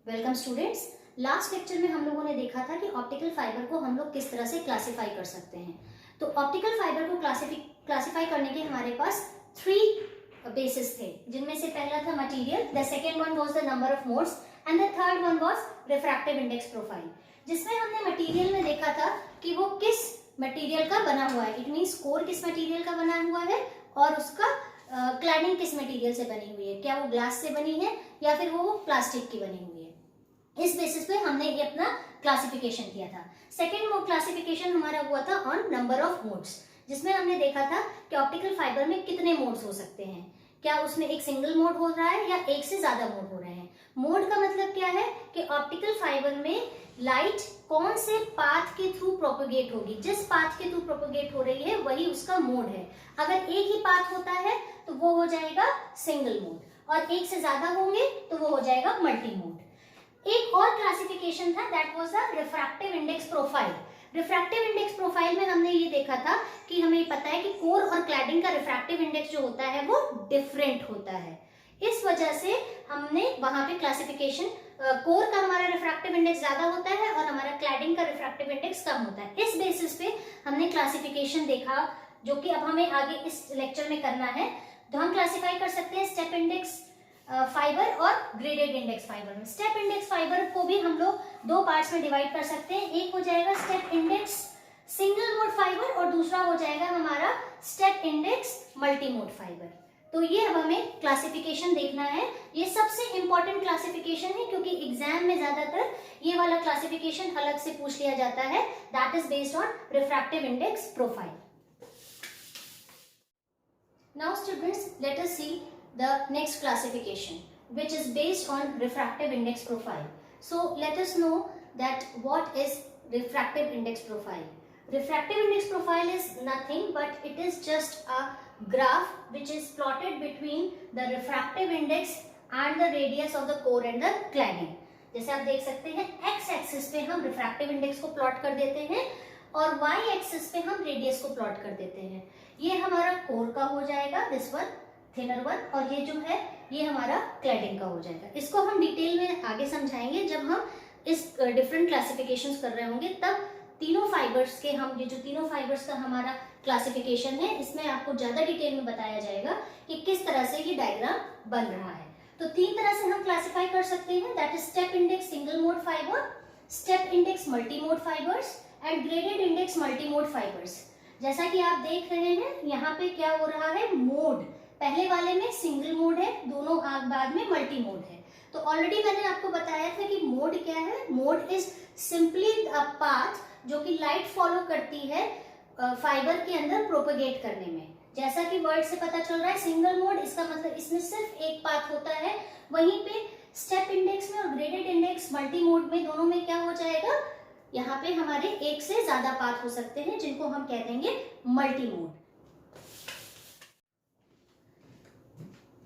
Welcome students. Last lecture में हम लोगों ने देखा था कि ऑप्टिकल फाइबर को हम लोग किस तरह से क्लासिफाई कर सकते हैं। तो ऑप्टिकल फाइबर को क्लासिफाई करने के हमारे पास 3 बेसिस थे, जिनमें से पहला था material, the second one was the number of modes and the third one was refractive index profile. जिसमें हमने मटेरियल में देखा था कि वो किस मटेरियल का बना हुआ है, इट मींस कोर किस मटेरियल का बना हुआ है और उसका क्लैडिंग किस मटेरियल से बनी हुई है, क्या वो ग्लास से बनी है या फिर वो प्लास्टिक की बनी हुई है। इस बेसिस पे हमने ये अपना क्लासिफिकेशन किया था। सेकेंड क्लासिफिकेशन हमारा हुआ था ऑन नंबर ऑफ मोड्स, जिसमें हमने देखा था कि ऑप्टिकल फाइबर में कितने मोड्स हो सकते हैं, क्या उसमें एक सिंगल मोड हो रहा है या एक से ज्यादा मोड हो रहे हैं। मोड का मतलब क्या है कि ऑप्टिकल फाइबर में लाइट कौन से पाथ के थ्रू प्रोपोगेट होगी, जिस पाथ के थ्रू प्रोपोगेट हो रही है वही उसका मोड है। अगर एक ही पाथ होता है तो वो हो जाएगा सिंगल मोड, और एक से ज्यादा होंगे तो वो हो जाएगा मल्टी मोड। एक और क्लासिफिकेशन था, that was the refractive index profile. Refractive index profile में हमने ये देखा था कि हमें पता है कि कोर और क्लैडिंग का रिफ्रैक्टिव इंडेक्स जो होता है वो डिफरेंट होता है। इस वजह से हमने वहां पे क्लासिफिकेशन, कोर का हमारा रिफ्रैक्टिव इंडेक्स ज्यादा होता है और हमारा क्लैडिंग का रिफ्रैक्टिव इंडेक्स कम होता है। इस बेसिस पे हमने क्लासिफिकेशन देखा, जो कि अब हमें आगे इस लेक्चर में करना है। तो हम क्लासिफाई कर सकते हैं स्टेप इंडेक्स फाइबर और ग्रेडेड इंडेक्स फाइबर में। स्टेप इंडेक्स फाइबर को भी हम लोग 2 पार्ट्स में डिवाइड कर सकते हैं। एक हो जाएगा step index single mode fibre और दूसरा हो जाएगा हमारा step index multi mode fibre. तो ये अब हमें क्लासिफिकेशन देखना है। ये सबसे इंपॉर्टेंट क्लासिफिकेशन है, क्योंकि एग्जाम में ज्यादातर ये वाला क्लासिफिकेशन अलग से पूछ लिया जाता है, that is based on refractive index profile. Now students, let us see the next classification, which is based on refractive index profile. So let us know that what is refractive index profile. Refractive index profile is nothing but it is just a graph which is plotted between the refractive index and the radius of the core and the cladding. जैसे आप देख सकते हैं, x axis पे हम refractive index को plot कर देते हैं और y एक्सिस पे हम रेडियस को प्लॉट कर देते हैं। ये हमारा कोर का हो जाएगा, दिस वन थिनर वन, और ये जो है ये हमारा क्लैडिंग का हो जाएगा। इसको हम डिटेल में आगे समझाएंगे जब हम इस डिफरेंट क्लासिफिकेशंस कर रहे होंगे। तब तीनों फाइबर्स के हम, ये जो तीनों फाइबर्स का हमारा क्लासिफिकेशन है, इसमें आपको ज्यादा डिटेल में बताया जाएगा कि किस तरह से ये डायग्राम बन रहा है। तो 3 तरह से हम क्लासिफाई कर सकते हैं, that is step index single mode fibre, step index multi mode fibres and graded index multi mode fibres. जैसा कि आप देख रहे हैं यहाँ पे क्या हो रहा है, मोड पहले वाले में सिंगल मोड है, दोनों बाद में मल्टी मोड है। तो ऑलरेडी मैंने आपको बताया था कि मोड क्या है। Mode is simply a path जो कि लाइट फॉलो करती है फाइबर के अंदर प्रोपेगेट करने में। जैसा कि वर्ड से पता चल रहा है सिंगल मोड, इसका मतलब इसमें सिर्फ एक पाथ होता है। वहीं पे स्टेप इंडेक्स में और ग्रेडेड इंडेक्स मल्टी मोड में दोनों में क्या हो जाएगा, यहाँ पे हमारे एक से ज्यादा पाथ हो सकते हैं, जिनको हम कह देंगे मल्टी मोड।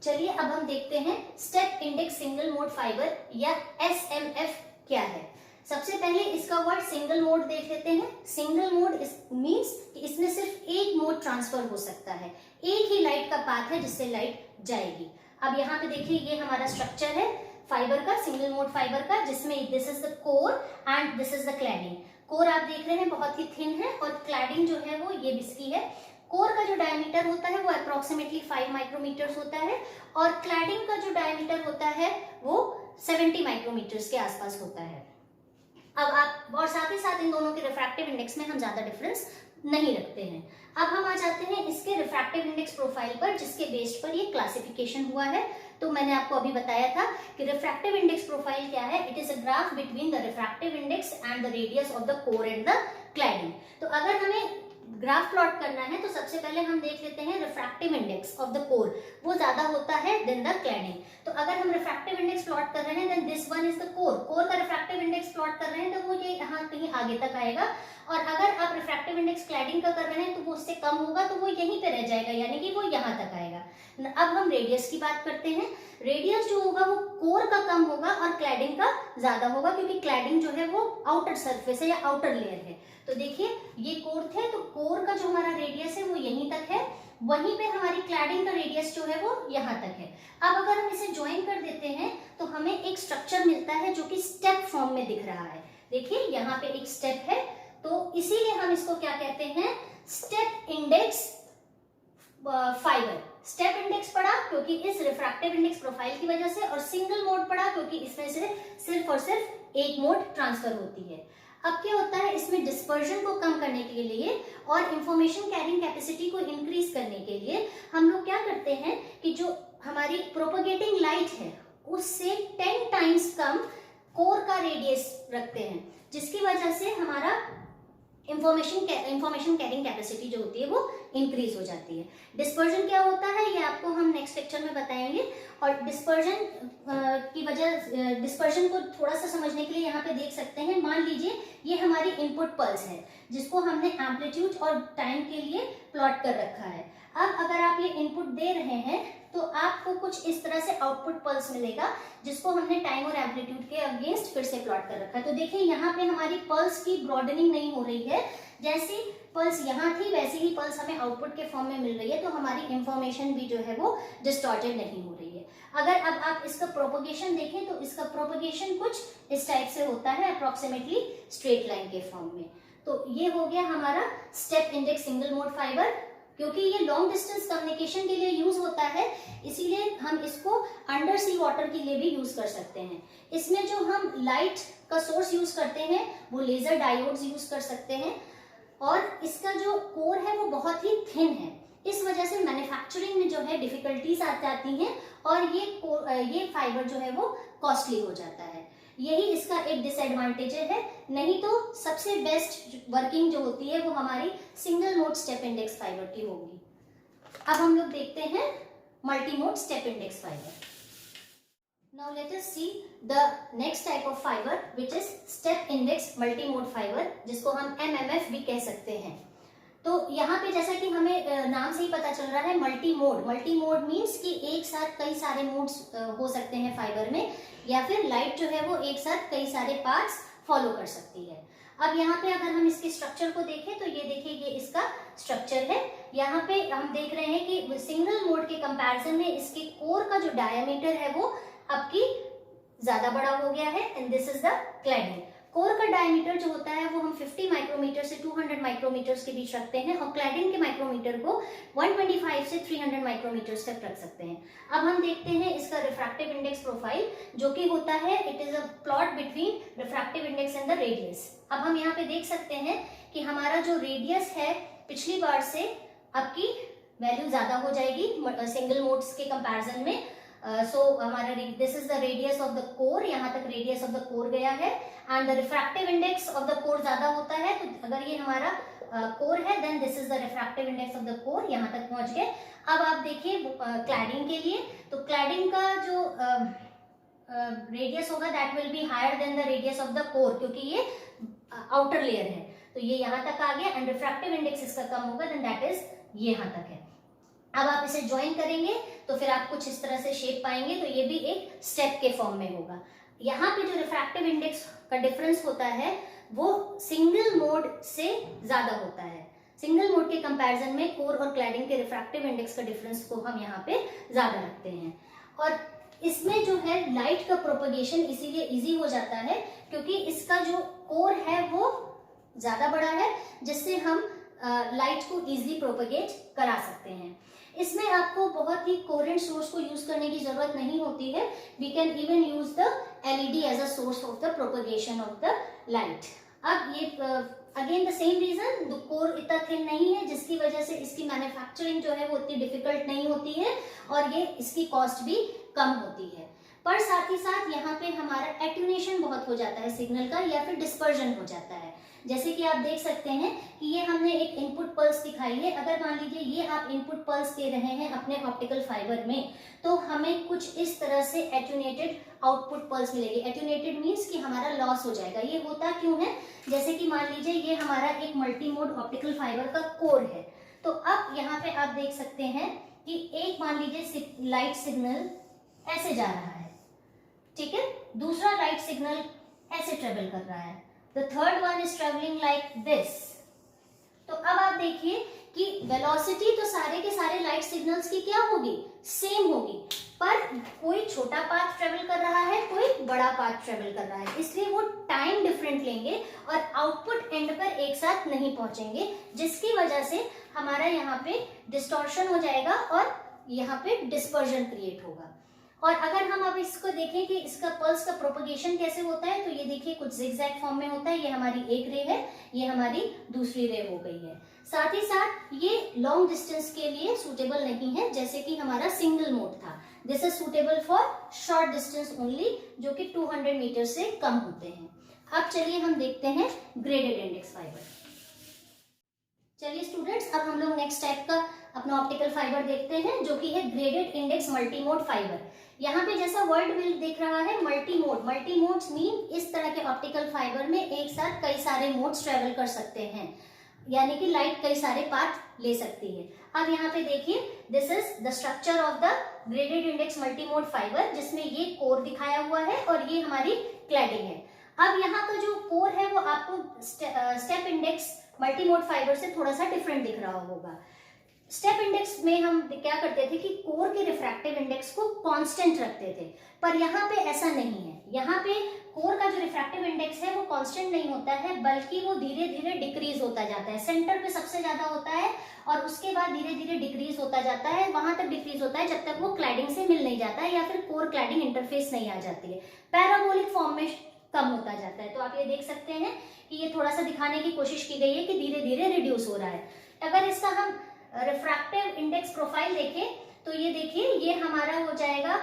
चलिए अब हम देखते हैं step index single mode fibre या SMF क्या है। सबसे पहले इसका वर्ड सिंगल मोड देख लेते हैं। सिंगल मोड मींस कि इसमें सिर्फ एक मोड ट्रांसफर हो सकता है, एक ही लाइट का पाथ है जिससे लाइट जाएगी। अब यहाँ पे देखिए, ये हमारा स्ट्रक्चर है फाइबर का, सिंगल मोड फाइबर का, जिसमें this is the core and this is the cladding. Core आप देख रहे हैं बहुत ही थिन है और क्लैडिंग जो है वो ये बिस्की है। कोर का जो डायमीटर होता है वो अप्रोक्सीमेटली 5 माइक्रोमीटर्स होता है और क्लैडिंग का जो डायमीटर होता है वो 70 माइक्रोमीटर्स के आसपास होता है। अब आप, और साथ ही साथ इन दोनों के रिफ्रैक्टिव इंडेक्स में हम ज्यादा डिफरेंस नहीं रखते हैं। अब हम आ जाते हैं इसके रिफ्रैक्टिव इंडेक्स प्रोफाइल पर, जिसके बेस्ड पर ये क्लासिफिकेशन हुआ है। तो मैंने आपको अभी बताया था कि रिफ्रैक्टिव इंडेक्स प्रोफाइल क्या है, it is a graph between the refractive index and the radius of the core and the cladding. तो अगर हमें ग्राफ प्लॉट करना है तो सबसे पहले हम देख लेते हैं refractive index of the core, वो ज्यादा होता है देन द क्लैडिंग। तो अगर हम रिफ्रैक्टिव इंडेक्स प्लॉट कर रहे हैं then this one is the core, core का रिफ्रैक्टिव इंडेक्स प्लॉट कर रहे हैं तो वो ये यहाँ कहीं आगे तक आएगा। और अगर आप रिफ्रैक्टिव इंडेक्स क्लैडिंग का कर रहे हैं तो वो उससे कम होगा, तो वो यहीं पे रह जाएगा, यानी कि वो यहाँ तक आएगा। अब हम रेडियस की बात करते हैं। रेडियस जो होगा वो कोर का कम होगा और क्लैडिंग का ज्यादा होगा, क्योंकि क्लैडिंग जो है वो आउटर सरफेस है या आउटर लेयर है। तो देखिए ये कोर थे, तो कोर का जो हमारा रेडियस है वो यहीं तक है वहीं पे हमारी क्लैडिंग का रेडियस जो है वो यहाँ तक है। अब अगर हम इसे ज्वाइन कर देते हैं तो हमें एक स्ट्रक्चर मिलता है जो कि स्टेप फॉर्म में दिख रहा है। देखिए यहाँ पे एक स्टेप है, तो इसीलिए हम इसको क्या कहते हैं, step index fibre. Step index पढ़ा क्योंकि इस रिफ्रैक्टिव इंडेक्स प्रोफाइल की वजह से, और सिंगल मोड पढ़ा क्योंकि इसमें से सिर्फ और सिर्फ एक मोड ट्रांसफर होती है। अब क्या होता है, इसमें डिस्पर्जन को कम करने के लिए और इंफॉर्मेशन कैरिंग कैपेसिटी को इंक्रीज करने के लिए हम लोग क्या करते हैं कि जो हमारी प्रोपगेटिंग लाइट है उससे 10 टाइम्स कम कोर का रेडियस रखते हैं, जिसकी वजह से हमारा इंफॉर्मेशन कैरिंग कैपेसिटी जो होती है वो इंक्रीज हो जाती है। डिस्पर्जन क्या होता है ये आपको हम नेक्स्ट लेक्चर में बताएंगे। और डिस्पर्जन को थोड़ा सा समझने के लिए यहाँ पे देख सकते हैं, मान लीजिए ये हमारी इनपुट पल्स है जिसको हमने एम्पलीट्यूड और टाइम के लिए प्लॉट कर रखा है। अब अगर आप ये इनपुट दे रहे हैं तो आपको कुछ इस तरह से आउटपुट पल्स मिलेगा जिसको हमने टाइम और एम्पलीट्यूड के अगेंस्ट फिर से प्लॉट कर रखा है। तो देखिए यहाँ पे हमारी पल्स की ब्रॉडनिंग नहीं हो रही है, जैसी पल्स यहाँ थी वैसी ही पल्स हमें आउटपुट के फॉर्म में मिल रही है, तो हमारी इंफॉर्मेशन भी जो है वो डिस्टॉर्टेड नहीं हो रही है। अगर अब आप इसका प्रोपगेशन देखें तो इसका प्रोपगेशन कुछ इस टाइप से होता है, अप्रोक्सीमेटली स्ट्रेट लाइन के फॉर्म में। तो ये हो गया हमारा step index single mode fibre. क्योंकि ये लॉन्ग डिस्टेंस कम्युनिकेशन के लिए यूज होता है, इसीलिए हम इसको अंडर सी वाटर के लिए भी यूज कर सकते हैं। इसमें जो हम लाइट का सोर्स यूज करते हैं वो लेजर डायोड्स यूज कर सकते हैं, और इसका जो कोर है वो बहुत ही थिन है। इस वजह से मैन्युफैक्चरिंग में जो है डिफिकल्टीज आ जाती हैं और ये फाइबर जो है वो कॉस्टली हो जाता है। यही इसका एक डिसएडवांटेज है, नहीं तो सबसे बेस्ट वर्किंग जो होती है वो हमारी single mode step index fibre की होगी। अब हम लोग देखते हैं multi mode step index fibre. Now let us see the next type of fiber which is step index multi mode fiber, जिसको हम MMF भी कह सकते हैं। तो यहाँ पे जैसा कि हमें नाम से ही पता चल रहा है multi mode. Multi mode means कि एक साथ कई सारे मोड्स हो सकते हैं फाइबर में, या फिर लाइट जो है वो एक साथ कई सारे पाथ्स फॉलो कर सकती है। अब यहाँ पे अगर हम इसके स्ट्रक्चर को देखें तो ये देखिए ये इसका स्ट्रक्चर है। यहाँ पे हम देख रहे हैं कि सिंगल मोड के कंपैरिजन में इसके कोर का जो डायमीटर है वो अब की ज्यादा बड़ा हो गया है, and this is the cladding. Core का डायमीटर जो होता है वो हम 50 माइक्रोमीटर से 200 माइक्रोमीटर के बीच रखते हैं, और क्लैडिंग के माइक्रोमीटर को 125 से 300 माइक्रोमीटर तक रख सकते हैं। अब हम देखते हैं इसका रिफ्रैक्टिव इंडेक्स प्रोफाइल, जो कि होता है it is a plot between refractive index and the radius. अब हम यहाँ पे देख सकते हैं कि हमारा जो रेडियस है पिछली बार से अब की वैल्यू ज्यादा हो जाएगी सिंगल मोड्स के कंपैरिजन में। सो हमारा this is the radius of the core, यहाँ तक रेडियस ऑफ द कोर गया है, and the refractive index of the core ज्यादा होता है। तो अगर ये हमारा कोर है then this is the refractive index of the core, यहाँ तक पहुंच गए। अब आप देखिए क्लैडिंग के लिए, तो क्लैडिंग का जो रेडियस होगा that will be higher than the radius of the core, क्योंकि ये आउटर लेयर है, तो ये यहाँ तक आ गया, एंड रिफ्रैक्टिव इंडेक्स इसका कम होगा देन दैट इज ये यहाँ तक है। अब आप इसे ज्वाइन करेंगे तो फिर आप कुछ इस तरह से शेप पाएंगे, तो ये भी एक स्टेप के फॉर्म में होगा। यहाँ पे जो रिफ्रैक्टिव इंडेक्स का डिफरेंस होता है वो सिंगल मोड से ज्यादा होता है। सिंगल मोड के कंपैरिजन में कोर और क्लैडिंग के रिफ्रैक्टिव इंडेक्स का डिफरेंस को हम यहाँ पे ज्यादा रखते हैं, और इसमें जो है लाइट का प्रोपगेशन इसीलिए इजी हो जाता है क्योंकि इसका जो कोर है वो ज्यादा बड़ा है, जिससे हम लाइट को इजीली प्रोपगेट करा सकते हैं। इसमें आपको बहुत ही कोरेंट सोर्स को यूज करने की जरूरत नहीं होती है। We can even use the LED as a source of the propagation of the light. अब ये again the same reason, the core इतना थिन नहीं है जिसकी वजह से इसकी मैन्युफैक्चरिंग जो है वो उतनी डिफिकल्ट नहीं होती है, और ये इसकी कॉस्ट भी कम होती है। पर साथ ही साथ यहाँ पे हमारा एट्यूनेशन बहुत हो जाता है सिग्नल का, या फिर डिस्पर्जन हो जाता है। जैसे कि आप देख सकते हैं कि ये हमने एक इनपुट पल्स दिखाई है। अगर मान लीजिए ये आप इनपुट पल्स दे रहे हैं अपने ऑप्टिकल फाइबर में, तो हमें कुछ इस तरह से एट्यूनेटेड आउटपुट पल्स मिलेगी। एट्यूनेटेड मीन्स कि हमारा लॉस हो जाएगा। ये होता क्यों है, जैसे कि मान लीजिए ये हमारा एक मल्टी मोड ऑप्टिकल फाइबर का कोर है, तो अब यहाँ पे आप देख सकते हैं कि एक मान लीजिए लाइट सिग्नल ऐसे जा रहा है, ठीक है, दूसरा लाइट सिग्नल ऐसे ट्रेवल कर रहा है, the third one is traveling like this। तो अब आप देखिए कि वेलोसिटी तो सारे के सारे लाइट सिग्नल्स की क्या होगी, सेम होगी, पर कोई छोटा पाथ ट्रेवल कर रहा है, कोई बड़ा पाथ ट्रेवल कर रहा है, इसलिए वो टाइम डिफरेंट लेंगे और आउटपुट एंड पर एक साथ नहीं पहुंचेंगे, जिसकी वजह से हमारा यहाँ पे डिस्टॉर्शन हो जाएगा और यहाँ पे डिस्पर्जन क्रिएट होगा। और अगर हम अब इसको देखें कि इसका पल्स का प्रोपगेशन कैसे होता है, तो ये देखिए कुछ जिगजैग फॉर्म में होता है। ये हमारी एक रे है, ये हमारी दूसरी रे हो गई है। साथ ही साथ ये लॉन्ग डिस्टेंस के लिए सूटेबल नहीं है, जैसे कि हमारा सिंगल मोड था। This is suitable for short distance only, जो कि 200 मीटर से कम होते हैं। अब चलिए हम देखते हैं ग्रेडेड इंडेक्स फाइबर। चलिए स्टूडेंट्स, अब हम लोग नेक्स्ट टाइप का अपना ऑप्टिकल फाइबर देखते हैं, जो कि है ग्रेडेड इंडेक्स मल्टीमोड फाइबर। यहाँ पे जैसा वर्ड विल दिख रहा है मल्टीमोड, मल्टीमोड्स मीन इस तरह के ऑप्टिकल फाइबर में एक साथ कई सारे मोड्स ट्रेवल कर सकते हैं, यानी कि लाइट कई सारे पाथ ले सकती है। अब यहाँ पे देखिए, this is the structure of the graded index multimode fibre, जिसमें ये कोर दिखाया हुआ है और ये हमारी क्लैडिंग है। अब यहाँ का जो कोर है वो आपको स्टेप इंडेक्स मल्टीमोड फाइबर से थोड़ा सा डिफरेंट दिख रहा होगा। स्टेप इंडेक्स में हम क्या करते थे कि कोर के रिफ्रैक्टिव इंडेक्स को कांस्टेंट रखते थे, पर यहाँ पे ऐसा नहीं है। यहाँ पे कोर का जो रिफ्रैक्टिव इंडेक्स है वो कांस्टेंट नहीं होता है, बल्कि वो धीरे धीरे डिक्रीज होता जाता है। सेंटर पे सबसे ज्यादा होता है और उसके बाद धीरे धीरे डिक्रीज होता जाता है। वहां तक डिक्रीज होता है जब तक वो क्लैडिंग से मिल नहीं जाता है या फिर कोर क्लैडिंग इंटरफेस नहीं आ जाती है। पैराबोलिक फॉर्म में कम होता जाता है। तो आप ये देख सकते हैं कि ये थोड़ा सा दिखाने की कोशिश की गई है कि धीरे धीरे रिड्यूस हो रहा है। अगर इसका हम रिफ्रैक्टिव इंडेक्स प्रोफाइल देखें तो ये देखिए, ये हमारा हो जाएगा,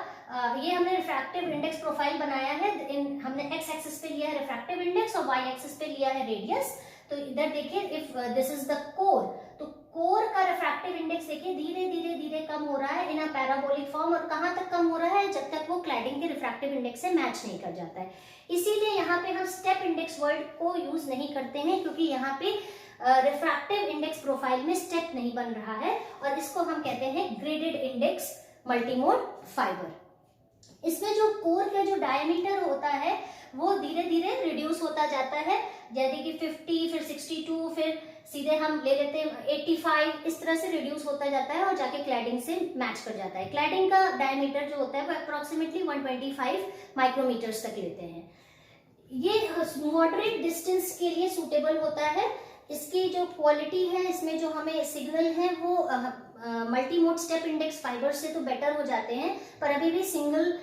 ये हमने रिफ्रैक्टिव इंडेक्स प्रोफाइल बनाया है। हमने एक्स एक्सिस पे लिया है रिफ्रैक्टिव इंडेक्स और वाई एक्सिस पे लिया है रेडियस। तो इधर देखिए, if this is the core, तो कोर का रिफ्रैक्टिव इंडेक्स देखिए धीरे धीरे धीरे कम हो रहा है इन अ पैराबोलिक फॉर्म। और कहां तक कम हो रहा है, जब तक वो क्लैडिंग के रिफ्रैक्टिव इंडेक्स से मैच नहीं कर जाता है। इसीलिए यहाँ पे हम स्टेप इंडेक्स वर्ड को यूज नहीं करते हैं, क्योंकि यहाँ पे रिफ्रैक्टिव इंडेक्स प्रोफाइल में स्टेप नहीं बन रहा है और इसको हम कहते हैं ग्रेडेड इंडेक्स मल्टीमोड फाइबर। इसमें जो कोर का जो डायमीटर होता है वो धीरे धीरे रिड्यूस होता जाता है, जैसे कि 50, फिर 62, फिर सीधे हम ले लेते हैं 85, इस तरह से रिड्यूस होता जाता है और जाके क्लैडिंग से मैच कर जाता है। क्लैडिंग का डायमीटर जो होता है वो अप्रोक्सीमेटली 125 माइक्रोमीटर्स तक लेते हैं। ये मॉडरेट डिस्टेंस के लिए सूटेबल होता है। इसकी जो क्वालिटी है, इसमें जो हमें सिग्नल है वो मल्टीमोड स्टेप इंडेक्स फाइबर से तो बेटर हो जाते हैं, पर अभी भी single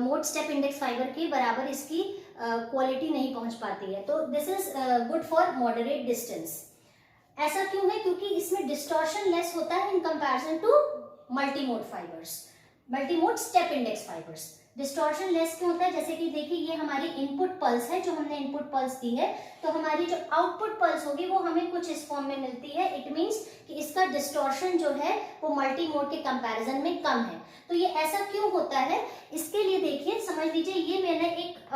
mode step index fibre के बराबर इसकी क्वालिटी नहीं पहुंच पाती है। तो this is good for moderate distance. ऐसा क्यों है, क्योंकि इसमें डिस्टॉर्शन लेस होता है in comparison to multimode fibres, multimode step index fibres. Distortion less क्यों होता है, जैसे कि देखिए ये हमारी इनपुट पल्स है, जो हमने इनपुट पल्स दी है, तो हमारी जो आउटपुट पल्स होगी वो हमें कुछ इस फॉर्म में मिलती है। इट मींस कि इसका डिस्टॉर्शन जो है वो मल्टीमोड के कंपैरिजन में कम है। तो ये ऐसा क्यों होता है, इसके लिए देखिए, समझ लीजिए ये मैंने एक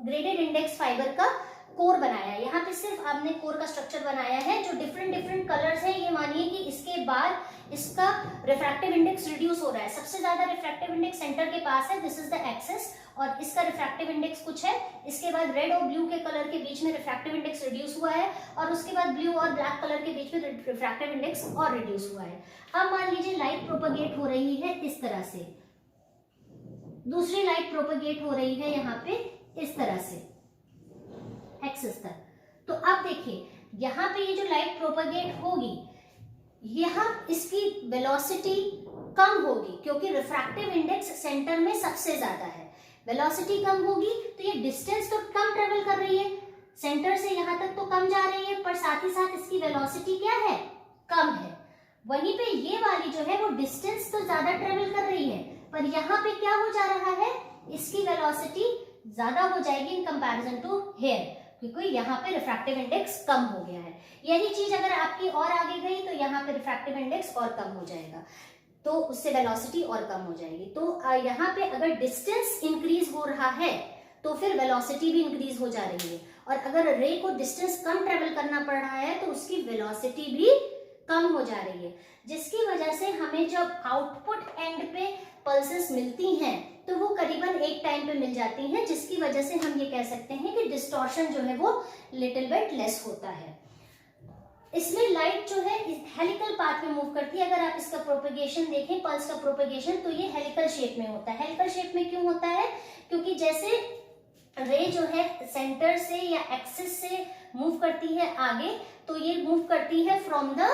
ग्रेडेड इंडेक्स फाइबर का कोर बनाया है। यहाँ पे सिर्फ आपने कोर का स्ट्रक्चर बनाया है, जो डिफरेंट डिफरेंट कलर्स है। ये मानिए कि इसके बाद इसका रिफ्रैक्टिव इंडेक्स रिड्यूस हो रहा है। सबसे ज्यादा रिफ्रैक्टिव इंडेक्स सेंटर के पास है, दिस इज द एक्सिस, और इसका रिफ्रैक्टिव इंडेक्स कुछ है। इसके बाद रेड और ब्लू के कलर के बीच में रिफ्रैक्टिव इंडेक्स रिड्यूस हुआ है, और उसके बाद ब्लू और ब्लैक कलर के बीच में रिफ्रैक्टिव इंडेक्स और रिड्यूस हुआ है। अब मान लीजिए लाइट प्रोपगेट हो रही है इस तरह से, दूसरी लाइट प्रोपगेट हो रही है यहाँ पे इस तरह से एक्सिस तक। तो अब देखिए यहाँ पे ये जो लाइट प्रोपगेट होगी, यहाँ इसकी वेलोसिटी कम होगी, क्योंकि रिफ्रैक्टिव इंडेक्स सेंटर में सबसे ज्यादा है। वेलोसिटी कम होगी तो ये डिस्टेंस तो कम ट्रेवल कर रही है, सेंटर से यहाँ तक तो कम जा रही है, पर साथ ही साथ इसकी वेलोसिटी क्या है, कम है। वहीं पे ये वाली जो है वो डिस्टेंस तो ज्यादा ट्रेवल कर रही है, पर यहाँ पे क्या हो जा रहा है, इसकी वेलोसिटी ज्यादा हो जाएगी इन कंपैरिजन टू हेयर, क्योंकि यहाँ पे रिफ्रैक्टिव इंडेक्स कम हो गया है। यही चीज अगर आपकी और आगे गई तो यहाँ पे रिफ्रैक्टिव इंडेक्स और कम हो जाएगा, तो उससे वेलोसिटी और कम हो जाएगी। तो यहाँ पे अगर डिस्टेंस इंक्रीज हो रहा है तो फिर वेलोसिटी भी इंक्रीज हो जा रही है, और अगर रे को डिस्टेंस कम ट्रेवल करना पड़ रहा है तो उसकी वेलोसिटी भी कम हो जा रही है, जिसकी वजह से हमें जब आउटपुट एंड पे पल्सेस मिलती हैं तो वो करीबन एक टाइम पे मिल जाती हैं, जिसकी वजह से हम ये कह सकते हैं कि डिस्टॉर्शन जो है वो लिटिल बिट लेस होता है। इसमें लाइट जो है हेलिकल पाथ में मूव करती है। अगर आप इसका प्रोपेगेशन देखें, पल्स का प्रोपेगेशन, तो ये हेलिकल शेप में होता है। हेलिकल शेप में क्यों होता है? क्योंकि जैसे रे जो है सेंटर से या एक्सिस से मूव करती है आगे, तो ये मूव करती है from the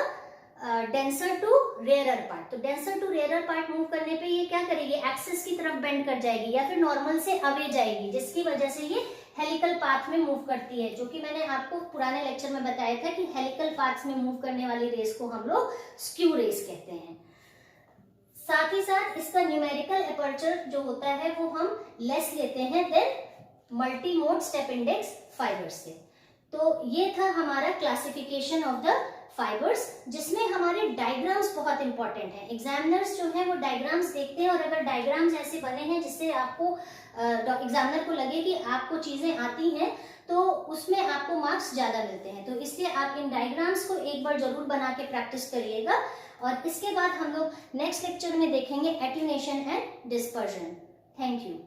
denser to rarer part. तो denser to rarer part move करने पे ये क्या करेगी? एक्सिस की तरफ बेंड कर जाएगी या फिर नॉर्मल से अवे जाएगी, जिसकी वजह से ये हेलिकल पाथ में मूव करती है, जो कि मैंने आपको पुराने लेक्चर में बताया था कि हेलिकल पाथ में मूव करने वाली रेस को हम लोग स्क्यू रेस कहते हैं। साथ ही साथ इसका न्यूमेरिकल अपर्चर जो होता है वो हम लेस लेते हैं than multi mode step index fibres से। तो ये था हमारा क्लासिफिकेशन ऑफ द फाइबर्स, जिसमें हमारे डायग्राम्स बहुत इंपॉर्टेंट हैं। एग्जामिनर्स जो है वो डायग्राम्स देखते हैं, और अगर डायग्राम्स ऐसे बने हैं जिससे आपको एग्जामिनर को लगे कि आपको चीजें आती हैं, तो उसमें आपको मार्क्स ज्यादा मिलते हैं। तो इसलिए आप इन डायग्राम्स को एक बार जरूर बना के प्रैक्टिस करिएगा। और इसके बाद हम लोग नेक्स्ट लेक्चर में देखेंगे attenuation and dispersion. Thank you.